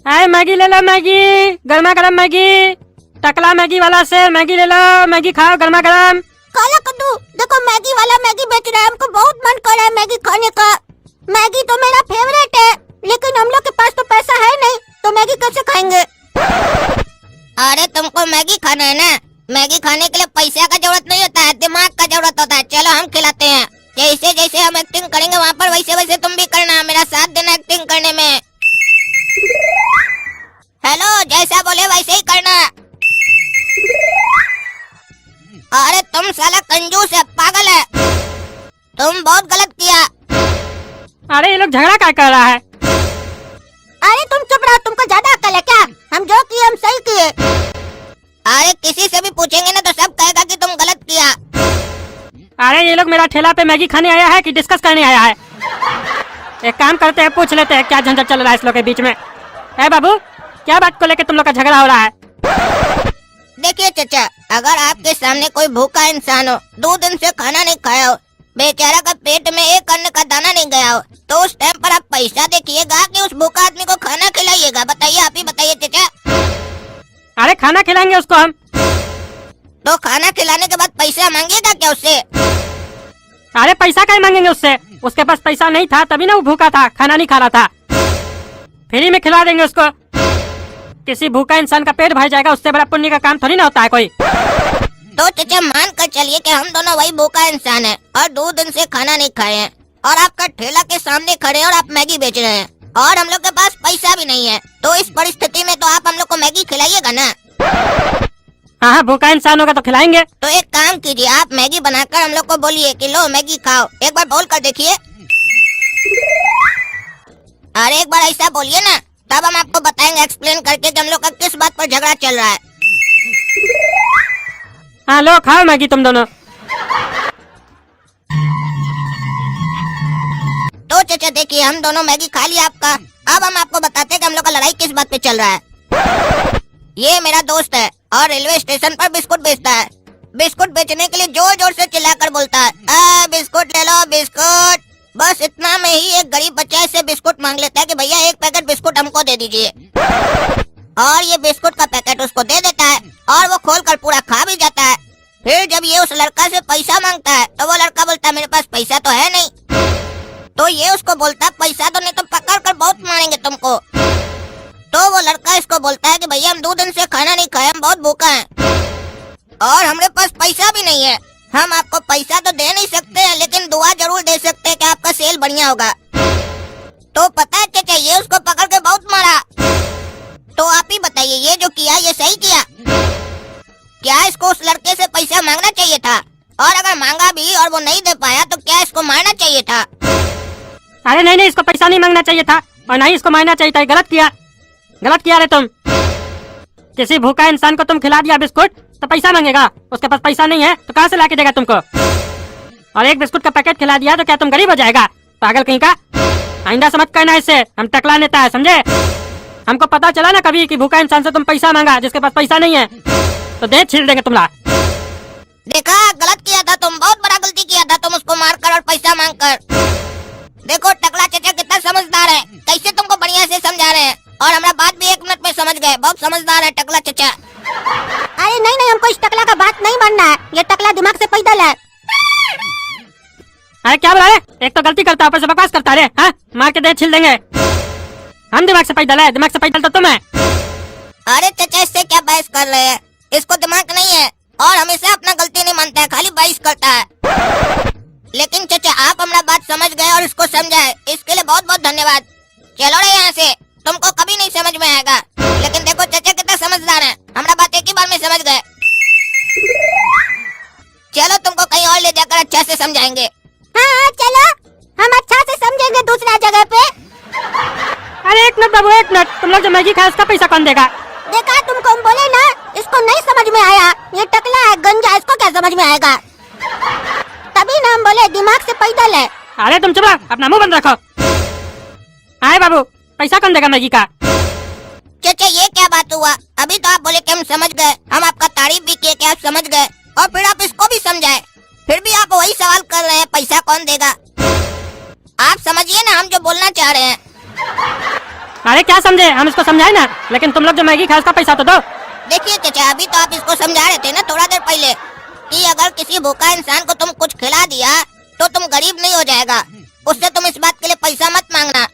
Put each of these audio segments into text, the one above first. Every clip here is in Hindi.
आए मैगी ले लो, मैगी गर्मा गर्म मैगी, टकला मैगी वाला से मैगी ले लो, मैगी खाओ गर्मा गर्म। काला कद्दू, देखो मैगी वाला मैगी बेच रहा है, हमको बहुत मन कर रहा है मैगी खाने का। मैगी तो मेरा फेवरेट है, लेकिन हम लोग के पास तो पैसा है नहीं, तो मैगी कैसे खाएंगे? अरे तुमको मैगी खाना है ना, मैगी खाने के लिए पैसा का जरूरत नहीं होता है, दिमाग का जरूरत होता है। चलो हम खिलाते हैं, जैसे जैसे हम एक्टिंग करेंगे वहाँ पर वैसे वैसे तुम भी करना, मेरा साथ देना एक्टिंग करने में। हेलो, जैसा बोले वैसे ही करना। अरे तुम साला कंजूस है, पागल है, तुम बहुत गलत किया। अरे ये लोग झगड़ा क्या कर रहा है? अरे तुम चुप रहो, तुमको ज्यादा अकल है क्या? हम जो किए हम सही किए। अरे किसी से भी पूछेंगे ना तो सब कहेगा कि तुम गलत किया। अरे ये लोग मेरा ठेला पे मैगी खाने आया है कि डिस्कस करने आया है? एक काम करते हैं, पूछ लेते हैं क्या झंझट चल रहा है इस लोग के बीच में। है बाबू, क्या बात को लेकर तुम लोग का झगड़ा हो रहा है? देखिए चाचा, अगर आपके सामने कोई भूखा इंसान हो, 2 दिन से खाना नहीं खाया हो, बेचारा का पेट में एक अन्न का दाना नहीं गया हो, तो उस टाइम पर आप पैसा देखिएगा कि उस भूखा आदमी को खाना खिलाइएगा? बताइए, आप ही बताइए चाचा। अरे खाना खिलाएंगे उसको हम। तो खाना खिलाने के बाद पैसा मांगेगा क्या उससे? अरे पैसा क्या मांगेंगे उससे? उसके पास पैसा नहीं था तभी ना वो भूखा था, खाना नहीं खा रहा था। फ्री में खिला देंगे उसको। किसी भूखा इंसान का पेट भर जाएगा, उससे बड़ा पुण्य का काम थोड़ी ना होता है कोई। तो चाचा मान कर चलिए कि हम दोनों वही भूखा इंसान हैं और 2 दिन से खाना नहीं खाए हैं, और आपका ठेला के सामने खड़े हैं और आप मैगी बेच रहे हैं, और हम लोग के पास पैसा भी नहीं है, तो इस परिस्थिति में तो आप हम लोग को मैगी खिलाइएगा ना? हाँ, भूखा इंसान होगा तो खिलाएंगे। तो एक काम कीजिए, आप मैगी बनाकर हम लोग को बोलिए कि लो मैगी खाओ। एक बार बोल कर देखिए। अरे एक बार ऐसा बोलिए ना, तब हम आपको बताएंगे एक्सप्लेन करके कि हम लोग का किस बात पर झगड़ा चल रहा है। हाँ लो खाओ मैगी तुम दोनों। तो चाचा देखिए, हम दोनों मैगी खा लिया आपका। अब हम आपको बताते हैं कि हम लोग का लड़ाई किस बात पे चल रहा है। ये मेरा दोस्त है और रेलवे स्टेशन पर बिस्कुट बेचता है। बिस्कुट बेचने के लिए जोर जोर से चिल्लाकर बोलता है, बिस्कुट ले लो बिस्कुट। बस इतना में ही एक गरीब बच्चा से बिस्कुट मांग लेता है कि भैया 1 पैकेट बिस्कुट हमको दे दीजिए, और ये बिस्कुट का पैकेट उसको दे देता है और वो खोलकर पूरा खा भी जाता है। फिर जब ये उस लड़का से पैसा मांगता है तो वो लड़का बोलता है मेरे पास पैसा तो है नहीं। तो ये उसको बोलता है पैसा तो नहीं तो पकड़ कर बहुत मारेंगे तुमको। तो वो लड़का इसको बोलता है कि भैया हम 2 दिन से खाना नहीं खाए, हम बहुत भूखा हैं और हमारे पास पैसा भी नहीं है। हम आपको पैसा तो दे नहीं सकते हैं, लेकिन दुआ जरूर दे सकते हैं कि आपका सेल बढ़िया होगा। तो पता है चाचा, ये उसको पकड़ के बहुत मारा। तो आप ही बताइए, ये जो किया ये सही किया? क्या इसको उस लड़के से पैसा मांगना चाहिए था? और अगर मांगा भी और वो नहीं दे पाया तो क्या इसको मारना चाहिए था? अरे नहीं, इसको पैसा नहीं मांगना चाहिए था और नहीं इसको मारना चाहिए था। गलत किया रे तुम। किसी भूखा इंसान को तुम खिला दिया बिस्कुट तो पैसा मांगेगा? उसके पास पैसा नहीं है तो कहाँ से लाके देगा तुमको? और 1 बिस्कुट का पैकेट खिला दिया तो क्या तुम गरीब हो जाएगा? पागल कहीं का। आइंदा समझ करना इससे, हम टकला नेता है समझे। हमको पता चला ना कभी कि भूखा इंसान से तुम पैसा मांगा, जिसके पास पैसा नहीं है तो दे छील देंगे तुमला। देखा, गलत किया था तुम, बहुत बड़ा गलती किया था तुम उसको मारकर और पैसा मांगकर। देखो टकला चाचा कितना समझदार है, कैसे तुमको बढ़िया से समझा रहे हैं, और हमारा बात भी 1 मिनट में समझ गए। बहुत समझदार है टकला चाचा। अरे नहीं, हमको इस टकला का बात नहीं मानना है, ये टकला दिमाग से पैदल है। अरे क्या बोला रे? एक तो गलती करता है, ऊपर से बकवास करता है। हाँ, मार के दे छील देंगे। हम दिमाग से पैदल है, दिमाग से पैदल तो तुम है। अरे चाचा इससे क्या बहस कर रहे हैं? इसको दिमाग नहीं है और हमेशा अपना गलती नहीं मानता है, खाली बहस करता है। लेकिन चाचा आप हमारा बात समझ गए और इसको समझाए, इसके लिए बहुत बहुत धन्यवाद। चलो रे यहाँ से, तुमको कभी नहीं समझ में आएगा। लेकिन देखो चाचा कितना समझदार है, हमारा बात एक ही बार में समझ गए। चलो तुमको कहीं और ले जाकर अच्छा से समझाएंगे। हाँ चलो, हम अच्छा से समझेंगे दूसरा जगह पे। अरे 1 मिनट बाबू, 1 मिनट। तुम लोग जो मैगी खाए उसका पैसा कौन देगा? देखा, तुमको हम बोले ना, इसको नहीं समझ में आया। ये टकला है गंजा, इसको क्या समझ में आएगा? तभी ना हम बोले दिमाग से पैदल है। अरे तुम चुप रहो, अपना मुंह बंद रखो। आए बाबू, पैसा कौन देगा मैगी का? चाचा ये क्या बात हुआ? अभी तो आप बोले कि हम समझ गए, हम आपका तारीफ भी किए कि आप समझ गए, और फिर आप इसको भी समझाए, फिर भी आप वही सवाल कर रहे हैं पैसा कौन देगा? आप समझिए ना हम जो बोलना चाह रहे हैं। अरे क्या समझे, हम इसको समझाए ना, लेकिन तुम लोग जो मैगी खाए उसका पैसा तो दो। देखिए चाचा, अभी तो आप इसको समझा रहे थे ना थोड़ा देर पहले कि अगर किसी भूखा इंसान को तुम कुछ खिला दिया तो तुम गरीब नहीं हो जाएगा, उससे तुम इस बात के लिए पैसा मत मांगना।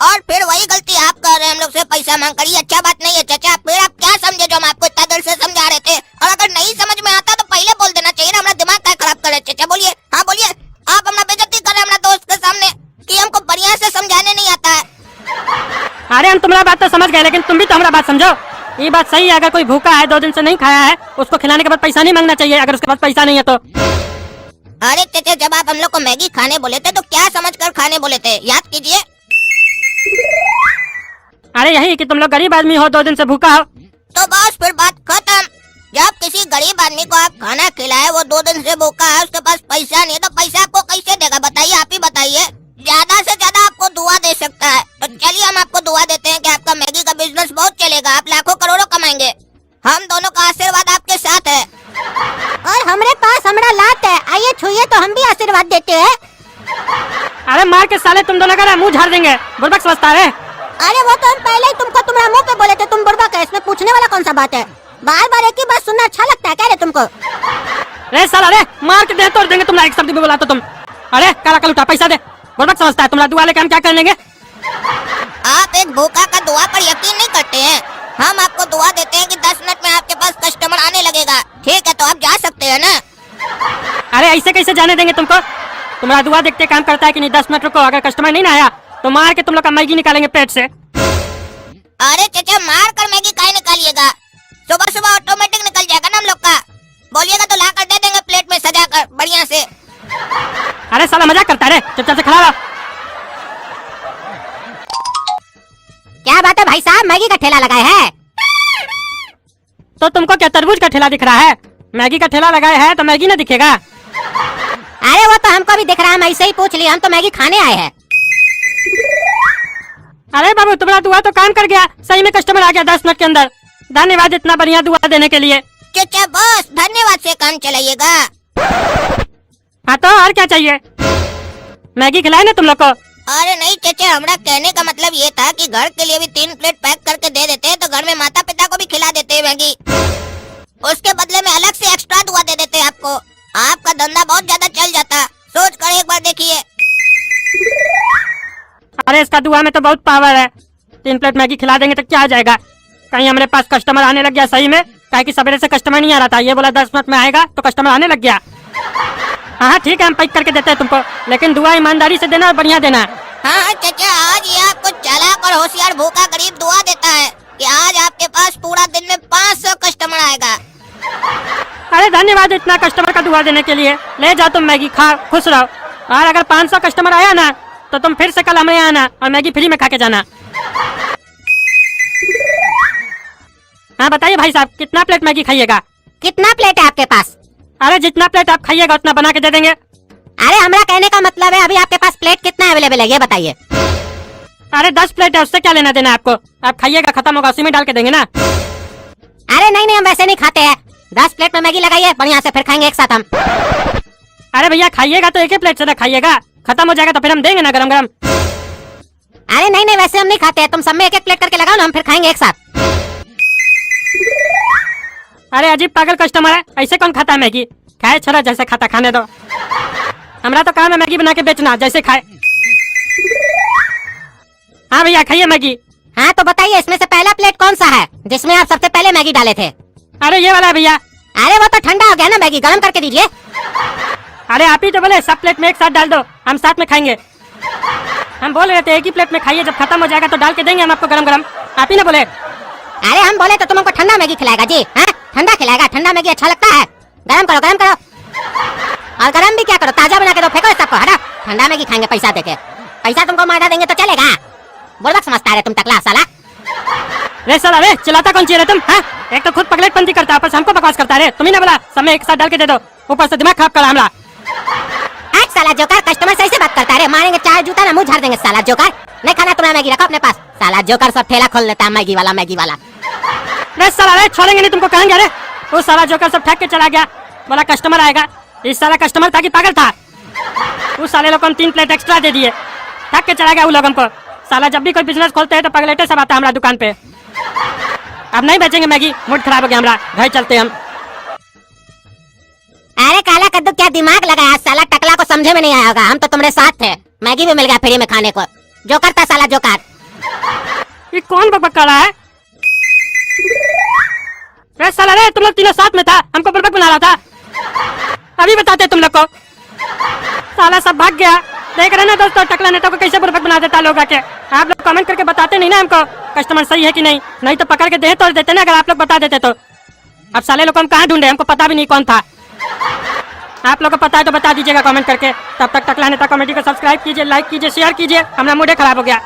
और फिर वही गलती आप कर रहे हैं, हम लोग से पैसा मांग कर। ये अच्छा बात नहीं है चाचा। फिर आप क्या समझे जो हम आपको इतना देर से समझा रहे थे? और अगर नहीं समझ में आता तो पहले बोल देना चाहिए ना, हमारा दिमाग क्या खराब कर रहे हैं चाचा। बोलिए, हाँ बोलिए। आप अपना बेइज्जती कर रहे हैं हमारा दोस्त के सामने कि हमको बढ़िया से समझाने नहीं आता है। अरे हम तुम्हारा बात तो समझ गए, लेकिन तुम भी तो हमारा बात समझो। ये बात सही है, अगर कोई भूखा है 2 दिन से नहीं खाया है, उसको खिलाने के बाद पैसा नहीं मांगना चाहिए, अगर उसके पास पैसा नहीं है तो। अरे चाचा, जब आप हम लोग को मैगी खाने बोले थे तो क्या समझकर खाने बोले थे, याद कीजिए। अरे यही कि तुम लोग गरीब आदमी हो, 2 दिन से भूखा हो। तो बस फिर बात खत्म। जब किसी गरीब आदमी को आप खाना खिलाए, वो 2 दिन से भूखा है, उसके पास पैसा नहीं है, तो पैसा आपको कैसे देगा बताइए? आप ही बताइए। ज्यादा से ज्यादा आपको दुआ दे सकता है। तो चलिए हम आपको दुआ देते हैं कि आपका मैगी का बिजनेस बहुत चलेगा, आप लाखों करोड़ों कमाएंगे। हम दोनों का आशीर्वाद आपके साथ है। और हमरे पास हमारा लात है, आइए छुइए तो हम भी आशीर्वाद देते हैं। अरे मार के साले तुम दोनों का मुंह झाड़ देंगे, बुड़बक समझता है। अरे वो तो हम पहले ही तुमको तुम्हारा मुंह पे बोले थे, तुम बुड़बक है, इसमें पूछने वाला कौन सा बात है? बार बार एक ही बात सुनना अच्छा लगता है क्या रे तुमको? अरे साला, अरे मार के दे तोड़ देंगे तुम, एक शब्द भी बोला तो तुम। अरे काला कल उठा, पैसा दे। बुड़बक समझता है, तुम्हारा दुआ लेके हम क्या कर लेंगे? आप एक भूखा का दुआ पर यकीन नहीं करते हैं। हम आपको दुआ देते हैं कि 10 मिनट में आपके पास कस्टमर आने लगेगा। ठीक है, तो आप जा सकते हैं ना? अरे ऐसे कैसे जाने देंगे तुमको? तुम्हारा दुआ देखते काम करता है कि नहीं? 10 मिनट रुको, अगर कस्टमर नहीं ना आया तो मार के तुम लोग का मैगी निकालेंगे पेट से। अरे चाचा, मार कर मैगी काहे निकालिएगा? सुबह सुबह ऑटोमेटिक निकल जाएगा ना हम लोग का। बोलिएगा तो ला कर दे देंगे प्लेट में सजा कर बढ़िया से। अरे साला मजाक करता है रे, चुपचाप से खड़ा रहो। क्या बात है भाई साहब, मैगी का ठेला लगाए है? तो तुमको क्या तरबूज का ठेला दिख रहा है? मैगी का ठेला लगाए है तो मैगी ना दिखेगा? अरे वो तो हमको भी दिख रहा है, मैं ऐसे ही पूछ लिया, हम तो मैगी खाने आए हैं। अरे बाबू, तुम्हारा दुआ तो काम कर गया, सही में कस्टमर आ गया 10 मिनट के अंदर। धन्यवाद इतना बढ़िया दुआ देने के लिए। चाचा बस धन्यवाद से काम चलाइएगा। हाँ तो और क्या चाहिए? मैगी खिलाए ना तुम लोग को? अरे नहीं चाचा, हमारा कहने का मतलब ये था कि घर के लिए भी 3 प्लेट पैक करके दे देते हैं, तो घर में माता पिता को भी खिला देते हैं मैगी। उसके बदले में अलग से एक्स्ट्रा दुआ दे देते हैं आपको। आपका धंधा बहुत ज्यादा चल जाता, सोच कर एक बार देखिए। अरे इसका दुआ में तो बहुत पावर है। 3 प्लेट मैगी खिला देंगे तो क्या हो जाएगा? कहीं हमारे पास कस्टमर आने लग गया सही में, काहे कि सवेरे से कस्टमर नहीं आ रहा था, ये बोला 10 मिनट में आएगा तो कस्टमर आने लग गया। हाँ ठीक है, हम पैक करके देते हैं तुमको, लेकिन दुआ ईमानदारी से देना और बढ़िया देना। हाँ चाचा, आज ये आपको चालाक और होशियार भूखा गरीब दुआ देता है कि आज आपके पास पूरा दिन में 500 कस्टमर आएगा। अरे धन्यवाद इतना कस्टमर का दुआ देने के लिए। ले जाओ तुम मैगी, खा खुश रहो। और अगर 500 कस्टमर आया ना तो तुम फिर से कल हमें आना और मैगी फ्री में खा के जाना। हाँ बताइए भाई साहब, कितना प्लेट मैगी खाइएगा? कितना प्लेट है आपके पास? अरे जितना प्लेट आप खाइएगा उतना बना के दे देंगे। अरे हमारा कहने का मतलब है अभी आपके पास प्लेट कितना अवेलेबल है ये बताइए। अरे 10 प्लेट है, उससे क्या लेना देना आपको? आप खाइएगा, खत्म होगा उसी में डाल के देंगे ना। अरे नहीं नहीं, हम वैसे नहीं खाते हैं। 10 प्लेट में मैगी लगाइए बढ़िया से, फिर खाएंगे एक साथ हम। अरे भैया खाइएगा तो एक ही प्लेट से ना खाइएगा, खत्म हो जाएगा तो फिर हम देंगे ना गरम गरम। अरे नहीं नहीं, वैसे हम नहीं खाते हैं, तुम सब में एक एक प्लेट करके लगाओ ना, हम फिर खाएंगे एक साथ। अरे अजीब पागल कस्टमर है, ऐसे कौन खाता है मैगी? खाए छोरा, जैसे खाता खाने दो। हमारा तो काम है मैगी बना के बेचना, जैसे खाए। हाँ भैया खाइए मैगी। हाँ तो बताइए, इसमें से पहला प्लेट कौन सा है जिसमें आप सबसे पहले मैगी डाले थे? अरे ये वाला है भैया। अरे वो तो ठंडा हो गया ना, मैगी गर्म करके दीजिए। अरे आप ही तो बोले सब प्लेट में एक साथ डाल दो, हम साथ में खाएंगे। हम बोल रहे थे एक ही प्लेट में खाइए, जब खत्म हो जाएगा तो डाल के देंगे हम आपको गरम गरम। आप ही ना बोले? अरे हम बोले तो तुम हमको ठंडा मैगी खिलाएगा जी? हाँ ठंडा खिलाएगा, ठंडा मैगी अच्छा लगता है? गरम करो गरम करो, और गरम भी क्या करो, ताजा बना के दो, फेंको सबको, हटा। ठंडा मैगी खाएंगे पैसा देके? पैसा तुमको मारा देंगे तो चलेगा? बुड़बक समझता है तुम टकला साला। रे साला, रे चिल्लाता कौन चाहिए तुम? हाँ एक तो खुद पगलेटपंती करता है, ऊपर से हमको बकवास करता है। तुम्ही ना बोला सब में एक साथ डाल के दे दो, ऊपर से दिमाग खराब करा हमारा। साला जोकर, कस्टमर सही से बात करता है, मारेंगे चाय जूता ना मुंह झाड़ देंगे साला जोकर। नहीं खाना तुम्हारा मैगी, रखो अपने पास। साला जोकर सब ठेला खोल लेता है मैगी वाला मैगी वाला। रे साला, रे छोड़ेंगे नहीं तुमको, कहेंगे। अरे वो साला जोकर सब ठग के चला गया, बोला कस्टमर आएगा। इस साला कस्टमर था कि पागल था? उस साले लोग को 3 प्लेट एक्स्ट्रा दे दिए, ठग के चला गया वो लोग हमको। साला जब भी कोई बिजनेस खोलते हैं तो पगलेटे सब आता है हमारा दुकान पे। अब नहीं बेचेंगे मैगी, मूड खराब हो गया हमारा, घर चलते हम। अरे काला कद्दू क्या दिमाग लगाया, साला टकला को समझे में नहीं आया होगा। हम तो तुम्हारे साथ थे, मैगी भी मिल गया फ्री में खाने को। जो करता साला जो कर। ये कौन बकबक कर रहा है? रे साला रे, तुम लोग तीनों साथ में था, हमको बुड़बक बना रहा था। अभी बताते तुम लोग को। साला सब भाग गया। देख रहे ना दोस्तों, टकला नेता को कैसे बुड़बक बना देता लोग आके। आप लोग कमेंट करके बताते नहीं ना हमको कस्टमर सही है कि नहीं, नहीं तो पकड़ के दे तोड़ देते ना अगर आप लोग बता देते तो। अब साले लोग हम कहाँ ढूंढे, हमको पता भी नहीं कौन था। आप लोग को पता है तो बता दीजिएगा कमेंट करके। तब तक टकला नेता कॉमेडी को सब्सक्राइब कीजिए, लाइक कीजिए, शेयर कीजिए। हमारा मूड खराब हो गया।